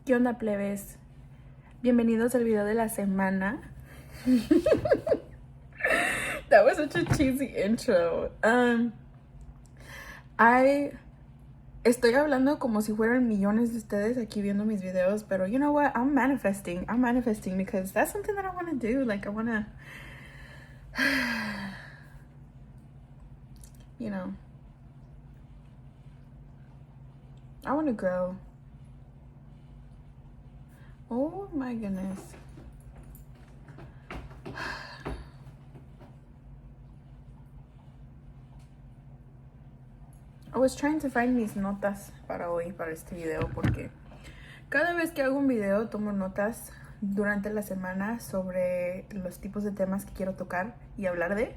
¿Qué onda, plebes? Bienvenidos al video de la semana. That was such a cheesy intro. Estoy hablando como si fueran millones de ustedes aquí viendo mis videos, pero you know what? I'm manifesting because that's something that I want to do. Like, I want to, you know, I want to grow. Oh my goodness. I was trying to find mis notas para hoy, para este video, porque cada vez que hago un video tomo notas durante la semana sobre los tipos de temas que quiero tocar y hablar de.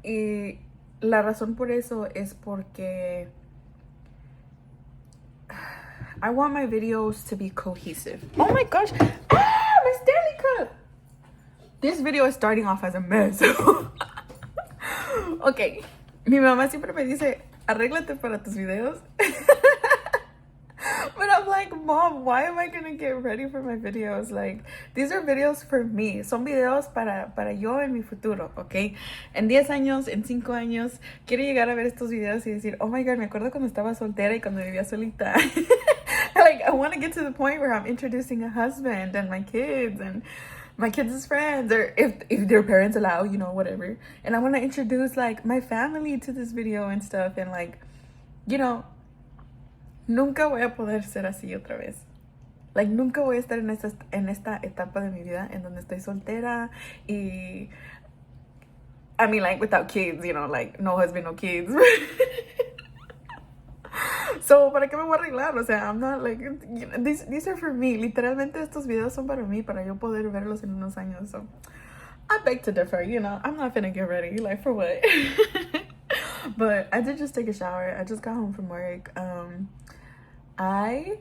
Y la razón por eso es porque I want my videos to be cohesive. Oh my gosh! Ah, my Stanley Cup! This video is starting off as a mess. Ok, mi mamá siempre me dice, arréglate para tus videos. But I'm like, Mom, why am I gonna get ready for my videos? Like, these are videos for me. Son videos para yo en mi futuro, ¿ok? En 10 años, en 5 años, quiero llegar a ver estos videos y decir, oh my God, me acuerdo cuando estaba soltera y cuando vivía solita. Like, I want to get to the point where I'm introducing a husband and my kids' friends, or if their parents allow, you know, whatever. And I want to introduce, like, my family to this video and stuff. And, like, you know, nunca voy a poder ser así otra vez. Like, nunca voy a estar en esta etapa de mi vida en donde estoy soltera y, I mean, like, without kids, you know, like, no husband, no kids. So, ¿para qué me voy a arreglar? O sea, I'm not, like, you know, these are for me. Literalmente estos videos son para mí, para yo poder verlos en unos años. So, I beg to differ, you know. I'm not finna get ready. Like, for what? But I did just take a shower. I just got home from work. I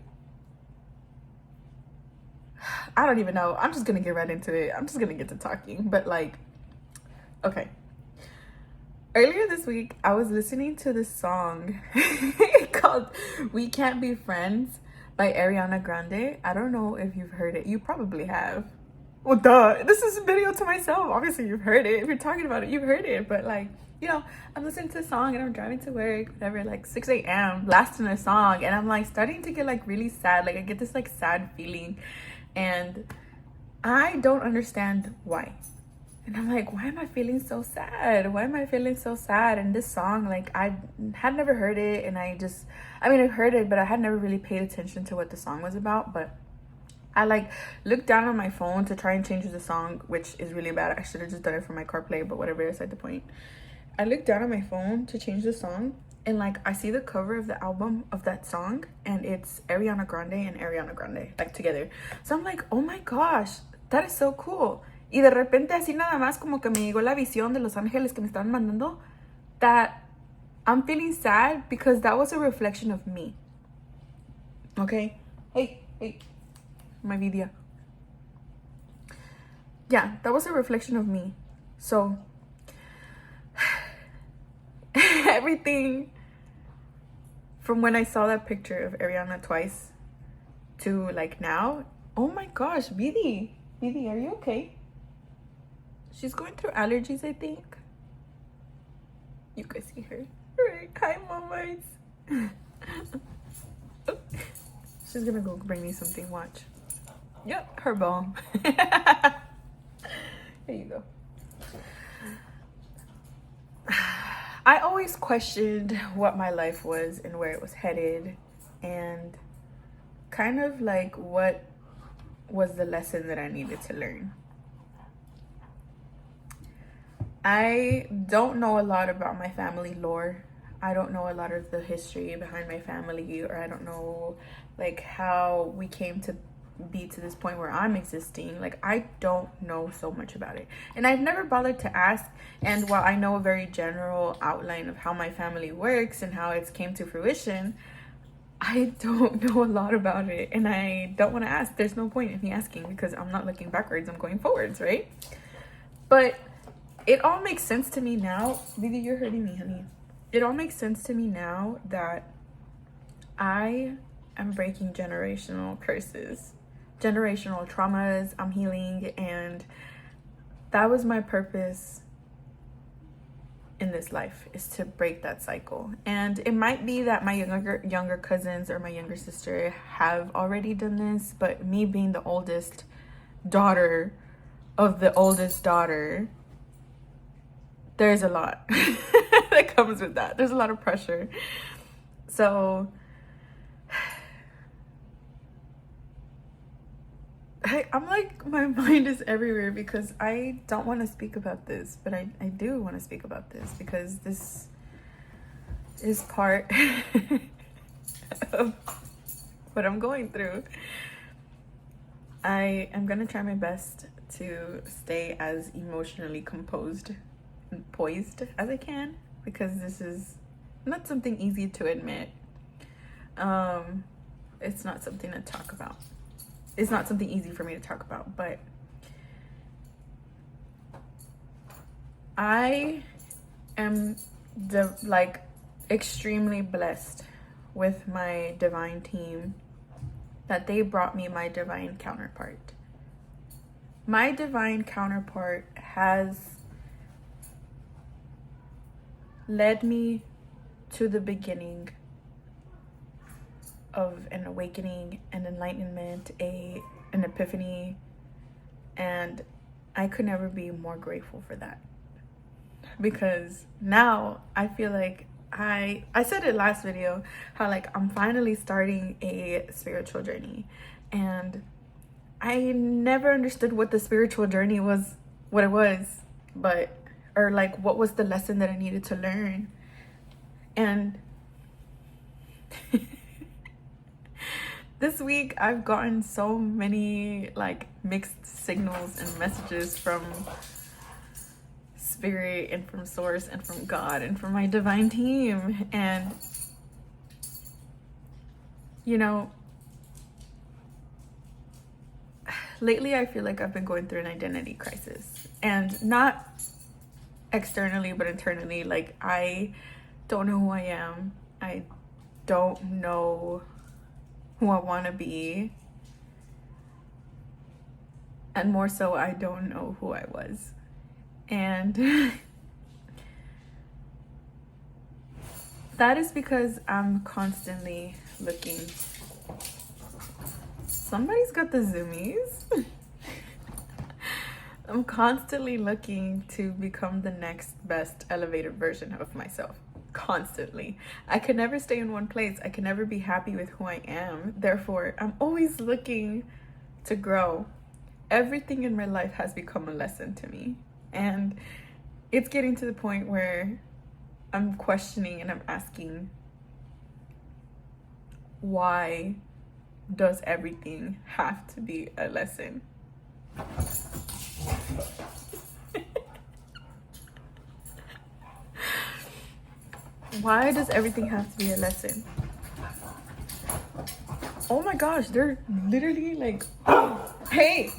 don't even know. I'm just gonna get right into it. I'm just gonna get to talking. But, like, okay. Earlier this week, I was listening to this song called We Can't Be Friends by Ariana Grande. I don't know if you've heard it. You probably have. Well, duh. This is a video to myself. Obviously, you've heard it. If you're talking about it, you've heard it. But, like, you know, I'm listening to the song and I'm driving to work, whatever, like 6 a.m., blasting a song. And I'm, like, starting to get, like, really sad. Like, I get this, like, sad feeling. And I don't understand why. And I'm like, why am I feeling so sad? Why am I feeling so sad? And this song, like, I had never heard it. And I've heard it, but I had never really paid attention to what the song was about. But I, like, looked down on my phone to try and change the song, which is really bad. I should have just done it for my CarPlay, but whatever, beside the point. I looked down on my phone to change the song. And, like, I see the cover of the album of that song. And it's Ariana Grande and Ariana Grande, like, together. So I'm like, oh my gosh, that is so cool. Y de repente así nada más como que me llegó la visión de los ángeles que me estaban mandando, that I'm feeling sad because that was a reflection of me. Okay? Hey, my video. Yeah, that was a reflection of me. So, everything from when I saw that picture of Ariana twice to, like, now, oh my gosh, Bidi, are you okay? She's going through allergies, I think. You guys see her. Right. Hi, mamas. She's gonna go bring me something. Watch. Yep, her ball. Here you go. I always questioned what my life was and where it was headed, and kind of like what was the lesson that I needed to learn. I don't know a lot about my family lore. I don't know a lot of the history behind my family, or I don't know, like, how we came to be to this point where I'm existing. Like, I don't know so much about it. And I've never bothered to ask. And while I know a very general outline of how my family works and how it's came to fruition, I don't know a lot about it. And I don't want to ask. There's no point in me asking because I'm not looking backwards. I'm going forwards, right? But it all makes sense to me now. Baby, you're hurting me, honey. It all makes sense to me now that I I'm breaking generational curses, generational traumas. I'm healing, and that was my purpose in this life, is to break that cycle. And it might be that my younger cousins or my younger sister have already done this, but me being the oldest daughter of the oldest daughter, there's a lot that comes with that. There's a lot of pressure. So I'm like, my mind is everywhere because I don't want to speak about this, but I do want to speak about this because this is part of what I'm going through. I am going to try my best to stay as emotionally composed and poised as I can, because this is not something easy to admit. It's not something to talk about. It's not something easy for me to talk about, but I am extremely blessed with my divine team, that they brought me my divine counterpart. My divine counterpart has led me to the beginning of an awakening, an enlightenment, an epiphany, and I could never be more grateful for that, because now I feel like I said it last video, how like I'm finally starting a spiritual journey, and I never understood what the spiritual journey was, what it was, or like what was the lesson that I needed to learn. And this week I've gotten so many like mixed signals and messages from spirit and from source and from God and from my divine team. And you know, lately I feel like I've been going through an identity crisis, and not externally but internally. Like, I don't know who I am. I don't know who I want to be, and more so, I don't know who I was. And that is because I'm constantly looking. Somebody's got the zoomies. I'm constantly looking to become the next best elevated version of myself. Constantly. I can never stay in one place. I can never be happy with who I am. Therefore, I'm always looking to grow. Everything in my life has become a lesson to me. And it's getting to the point where I'm questioning and I'm asking, why does everything have to be a lesson? Why does everything have to be a lesson? Oh my gosh, they're literally like, hey.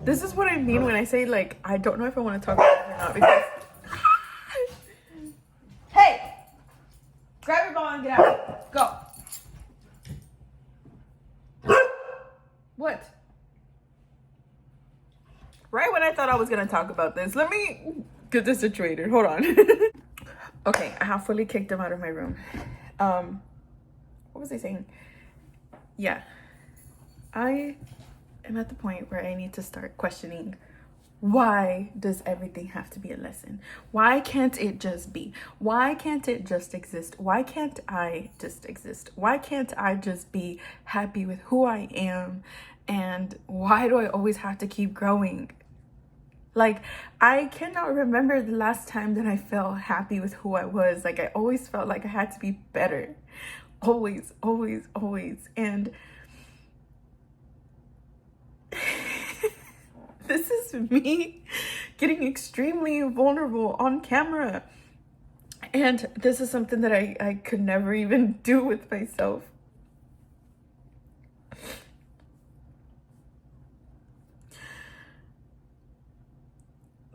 This is what I mean when I say, like, I don't know if I want to talk about it or not, because hey, grab your ball and get out. Go. What? Right when I thought I was gonna talk about this, let me get this situated. Hold on. Okay, I have fully kicked them out of my room. What was I saying? Yeah, I am at the point where I need to start questioning, why does everything have to be a lesson? Why can't it just be? Why can't it just exist? Why can't I just exist? Why can't I just be happy with who I am? And why do I always have to keep growing? Like, I cannot remember the last time that I felt happy with who I was. Like, I always felt like I had to be better. Always. And this is me getting extremely vulnerable on camera. And this is something that I could never even do with myself.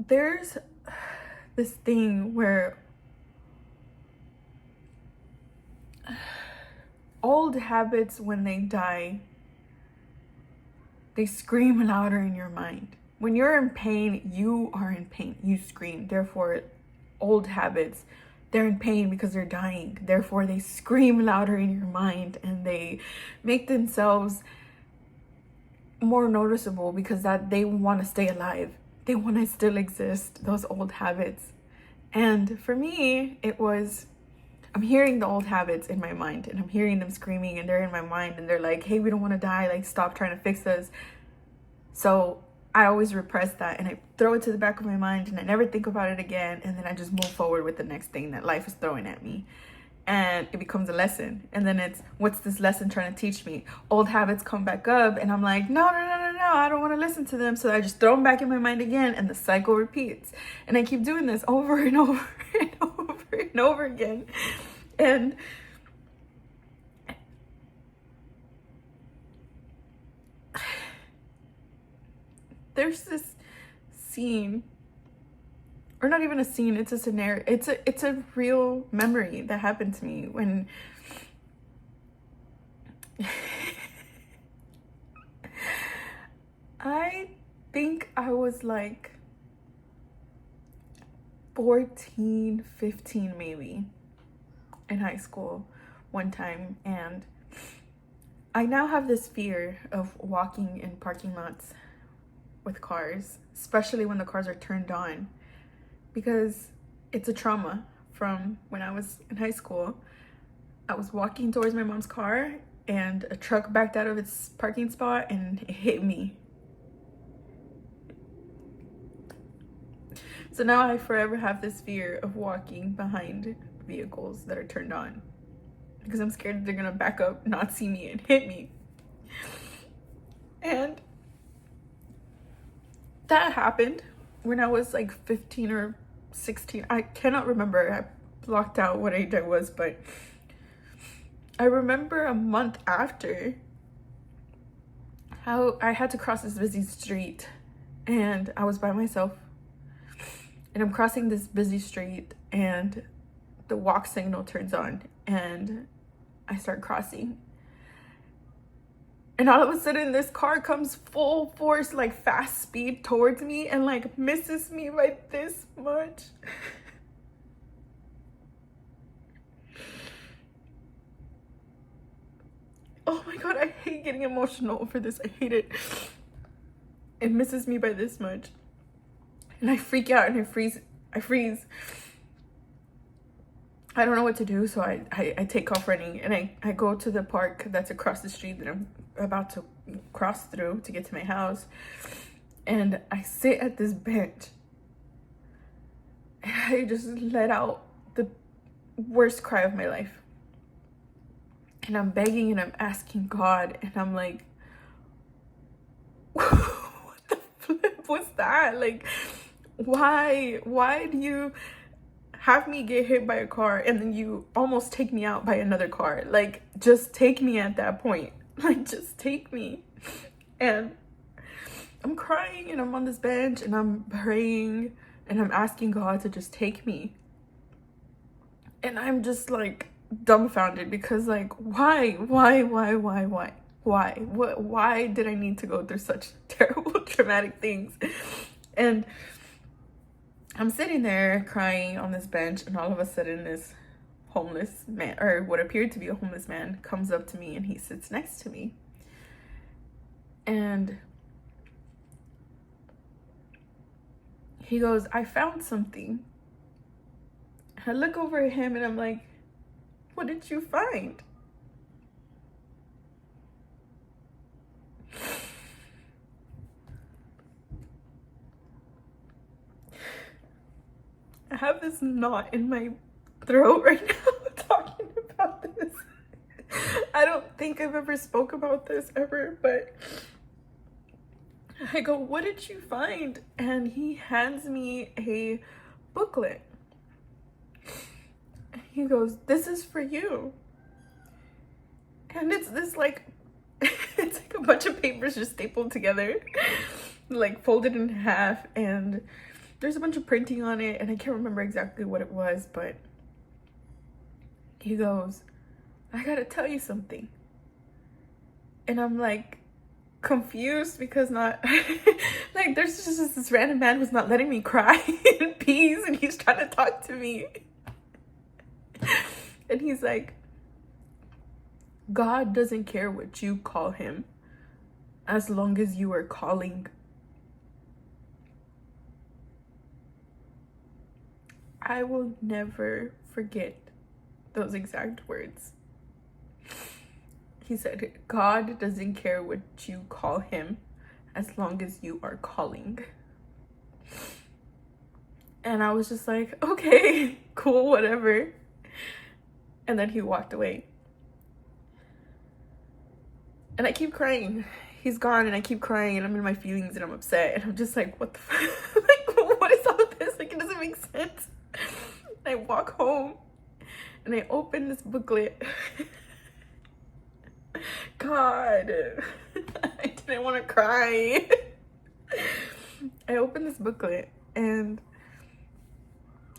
There's this thing where old habits, when they die, they scream louder in your mind. When you're in pain, you are in pain. You scream. Therefore, old habits, they're in pain because they're dying. Therefore, they scream louder in your mind, and they make themselves more noticeable because that they want to stay alive. They want to still exist, those old habits. And for me, it was, I'm hearing the old habits in my mind, and I'm hearing them screaming, and they're in my mind, and they're like, hey, we don't want to die. Like, stop trying to fix us. So I always repress that, and I throw it to the back of my mind, and I never think about it again. And then I just move forward with the next thing that life is throwing at me. And it becomes a lesson. And then it's, what's this lesson trying to teach me? Old habits come back up, and I'm like, no, I don't want to listen to them. So I just throw them back in my mind again, and the cycle repeats. And I keep doing this over and over and over and over again. And there's this scene, or not even a scene, it's a scenario, it's a real memory that happened to me when I think I was like 14, 15 maybe, in high school one time. And I now have this fear of walking in parking lots with cars, especially when the cars are turned on, because it's a trauma from when I was in high school. I was walking towards my mom's car, and a truck backed out of its parking spot and it hit me. So now I forever have this fear of walking behind vehicles that are turned on, because I'm scared that they're gonna back up, not see me, and hit me. And that happened when I was like 15 or 16. I cannot remember. I blocked out what age I was, but I remember a month after how I had to cross this busy street, and I was by myself, and I'm crossing this busy street, and the walk signal turns on, and I start crossing. And all of a sudden, this car comes full force, like fast speed towards me, and like misses me by this much. Oh my God, I hate getting emotional over this. I hate it. It misses me by this much. And I freak out, and I freeze. I don't know what to do, so I take off running, and I go to the park that's across the street that I'm about to cross through to get to my house. And I sit at this bench, and I just let out the worst cry of my life. And I'm begging, and I'm asking God, and I'm like, what the flip was that? Like, why do you have me get hit by a car, and then you almost take me out by another car? Like, just take me at that point. Like, just take me. And I'm crying, and I'm on this bench, and I'm praying, and I'm asking God to just take me. And I'm just like dumbfounded, because like, why did I need to go through such terrible traumatic things? And I'm sitting there crying on this bench, and all of a sudden this homeless man, or what appeared to be a homeless man, comes up to me, and he sits next to me. And he goes, I found something. I look over at him, and I'm like, what did you find? I have this knot in my throat right now talking about this. I don't think I've ever spoke about this ever, but I go, what did you find? And he hands me a booklet. He goes, this is for you. And it's this like, it's like a bunch of papers just stapled together, like folded in half, and there's a bunch of printing on it, and I can't remember exactly what it was, but he goes, I gotta tell you something. And I'm like confused because not like there's just this random man who's not letting me cry in peace, and he's trying to talk to me. And he's like, God doesn't care what you call him as long as you are calling. I will never forget those exact words. He said, God doesn't care what you call him as long as you are calling. And I was just like, okay, cool, whatever. And then he walked away. And I keep crying. He's gone, and I keep crying, and I'm in my feelings, and I'm upset. And I'm just like, what the fuck? Like, what is all this? Like, it doesn't make sense. I walk home, and I open this booklet. God, I didn't want to cry. I opened this booklet, and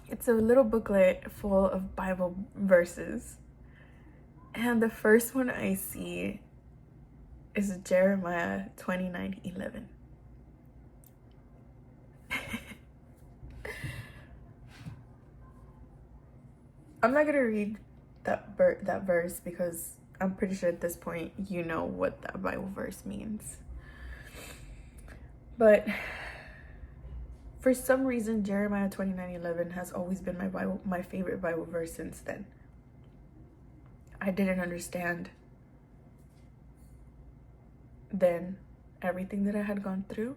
it's a little booklet full of Bible verses. And the first one I see is Jeremiah 29:11. I'm not gonna read that verse because I'm pretty sure at this point you know what that Bible verse means. But for some reason, Jeremiah 29:11 has always been my favorite Bible verse since then. I didn't understand then everything that I had gone through.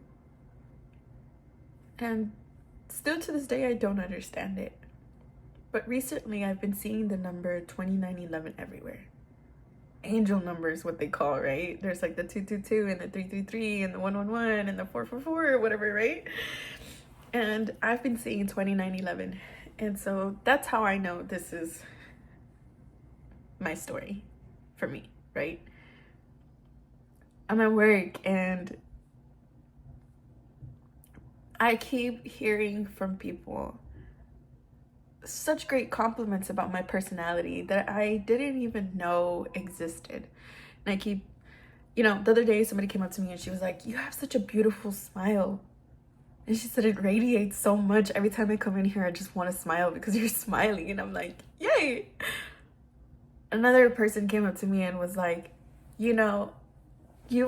And still to this day, I don't understand it. But recently, I've been seeing the number 29:11 everywhere. Angel numbers, what they call, right? There's like the 222 and the 333 and the 111 and the 444 or whatever, right? And I've been seeing 29:11. And so that's how I know this is my story for me, right? I'm at work, and I keep hearing from people such great compliments about my personality that I didn't even know existed. And I keep, the other day somebody came up to me and she was like, you have such a beautiful smile. And she said, it radiates so much. Every time I come in here, I just want to smile because you're smiling. And I'm like, yay. Another person came up to me and was like, you've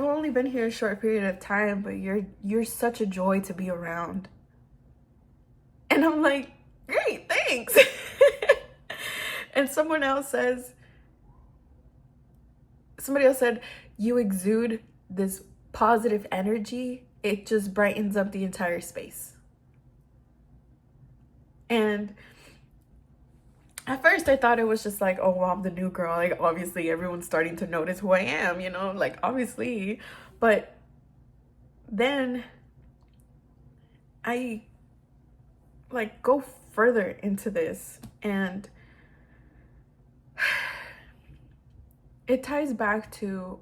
only been here a short period of time, but you're such a joy to be around. And I'm like, great, thanks. And somebody else said, you exude this positive energy. It just brightens up the entire space. And at first I thought it was just like, oh, well, I'm the new girl. Like, obviously everyone's starting to notice who I am, like, obviously. But then I go further into this, and it ties back to,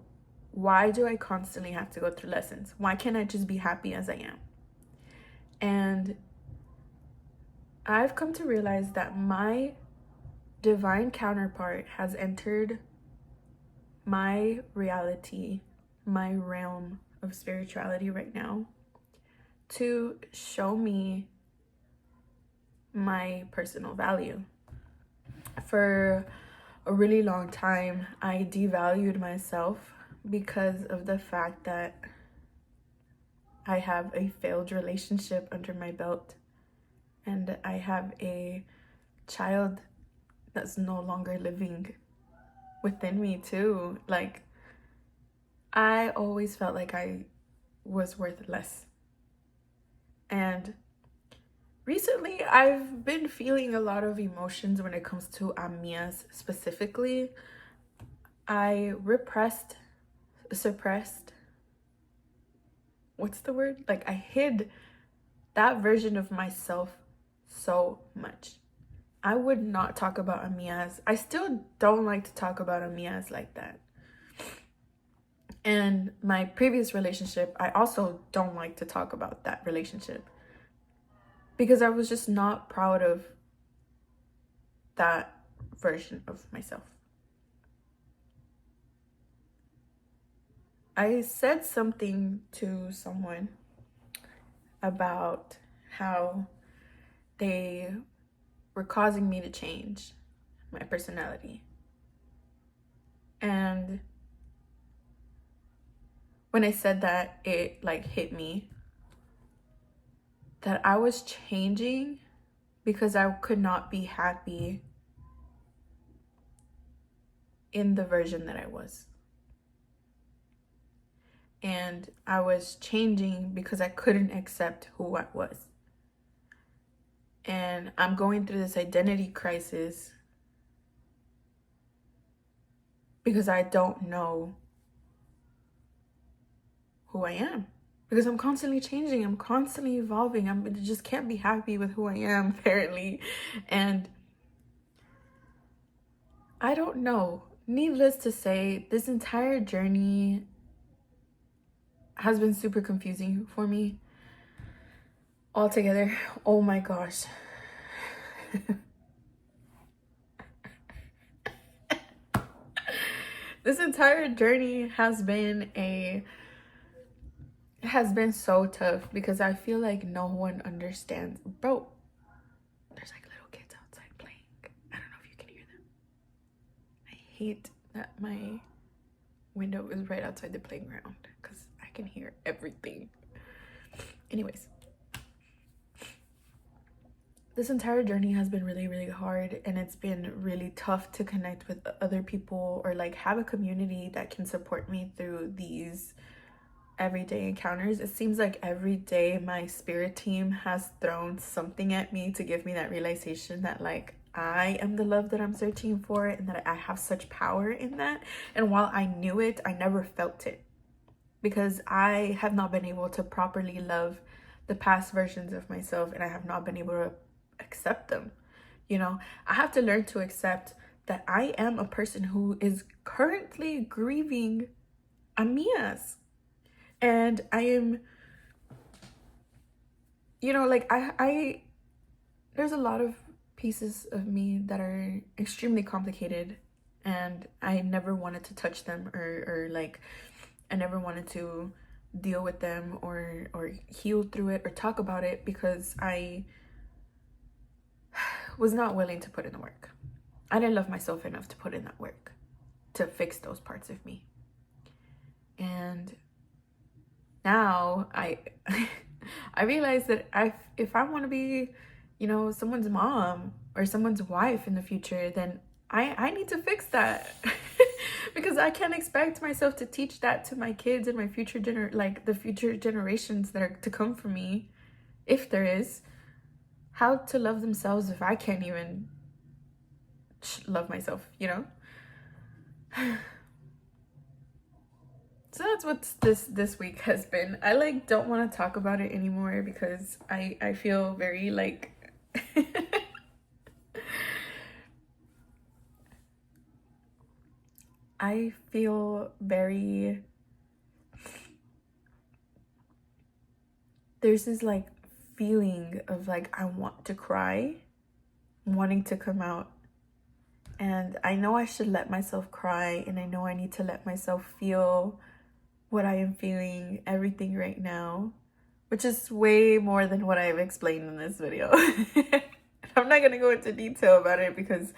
why do I constantly have to go through lessons? Why can't I just be happy as I am? And I've come to realize that my divine counterpart has entered my reality, my realm of spirituality right now, to show me my personal value. For a really long time, I devalued myself because of the fact that I have a failed relationship under my belt, and I have a child that's no longer living within me too. Like, I always felt like I was worth less. And recently, I've been feeling a lot of emotions when it comes to amigas specifically. I suppressed, what's the word? Like, I hid that version of myself so much. I would not talk about amigas. I still don't like to talk about amigas like that. And my previous relationship, I also don't like to talk about that relationship, because I was just not proud of that version of myself. I said something to someone about how they were causing me to change my personality. And when I said that, it like hit me that I was changing because I could not be happy in the version that I was. And I was changing because I couldn't accept who I was. And I'm going through this identity crisis because I don't know who I am. Because I'm constantly changing, I'm constantly evolving. I just can't be happy with who I am, apparently. And I don't know. Needless to say, this entire journey has been super confusing for me altogether. Oh my gosh. This entire journey has been so tough because I feel like no one understands. Bro, there's like little kids outside playing. I don't know if you can hear them. I hate that my window is right outside the playground because I can hear everything. Anyways, this entire journey has been really, really hard, and it's been really tough to connect with other people or like have a community that can support me through these everyday encounters. It seems like every day my spirit team has thrown something at me to give me that realization that like I am the love that I'm searching for and that I have such power in that. And while I knew it, I never felt it because I have not been able to properly love the past versions of myself, and I have not been able to accept them. You know, I have to learn to accept that I am a person who is currently grieving amias. And I am, you know, like I there's a lot of pieces of me that are extremely complicated, and I never wanted to touch them or like I never wanted to deal with them or heal through it or talk about it because I was not willing to put in the work. I didn't love myself enough to put in that work to fix those parts of me. And now I I realize that if I want to be, you know, someone's mom or someone's wife in the future, then I need to fix that. Because I can't expect myself to teach that to my kids and my future the future generations that are to come from me, if there is, how to love themselves if I can't even love myself, you know? So that's what this week has been. I like don't want to talk about it anymore because I feel very like I feel very, there's this like feeling of like I want to cry, wanting to come out. And I know I should let myself cry, and I know I need to let myself feel what I am feeling, everything right now, which is way more than what I've explained in this video. I'm not gonna go into detail about it because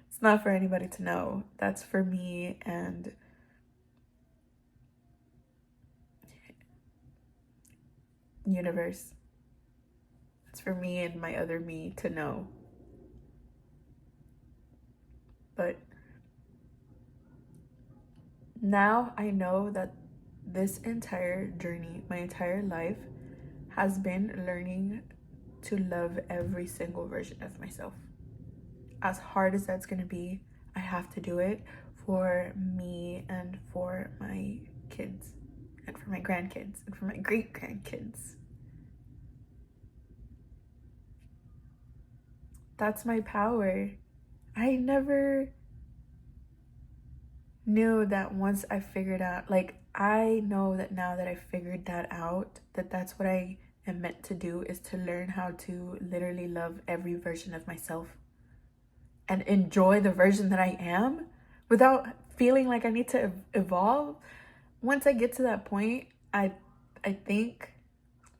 it's not for anybody to know. That's for me and universe. It's for me and my other me to know. But now I know that this entire journey, my entire life, has been learning to love every single version of myself. As hard as that's gonna be, I have to do it for me and for my kids and for my grandkids and for my great grandkids. That's my power. I never knew that once I figured out, like, I know that now that I figured that out, that that's what I am meant to do, is to learn how to literally love every version of myself and enjoy the version that I am without feeling like I need to evolve. once I get to that point, I think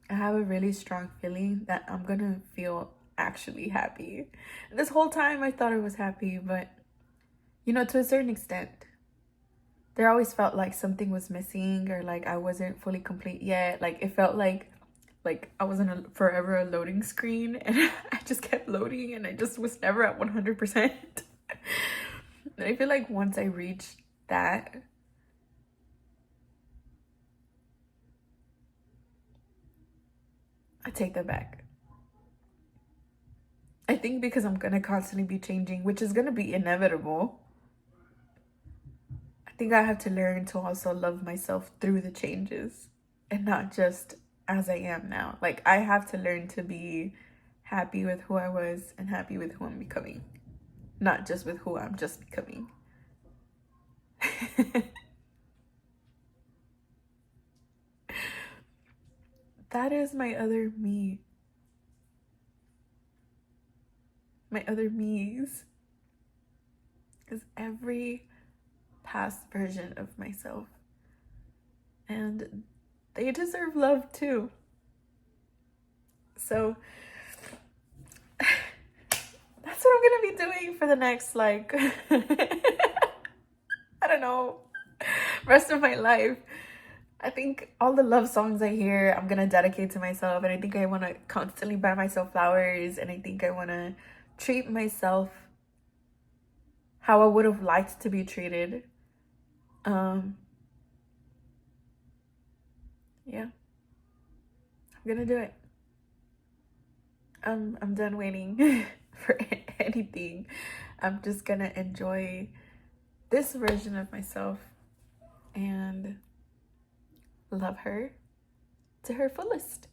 I have a really strong feeling that I'm gonna feel actually happy. This whole time I thought I was happy, but you know, to a certain extent, there always felt like something was missing, or like I wasn't fully complete yet. Like it felt like I was in a forever a loading screen, and I just kept loading, and I just was never at 100%. And I feel like once I reached that, I take that back. I think because I'm gonna constantly be changing, which is gonna be inevitable. I think I have to learn to also love myself through the changes and not just as I am now. Like, I have to learn to be happy with who I was and happy with who I'm becoming, not just with who I'm just becoming. That is my other me. My other me's is every past version of myself. And they deserve love too. So that's what I'm gonna be doing for the next, like, I don't know, rest of my life. I think all the love songs I hear, I'm gonna dedicate to myself. And I think I wanna constantly buy myself flowers. And I think I wanna treat myself how I would have liked to be treated. Yeah, I'm gonna do it. I'm done waiting for anything. I'm just gonna enjoy this version of myself and love her to her fullest.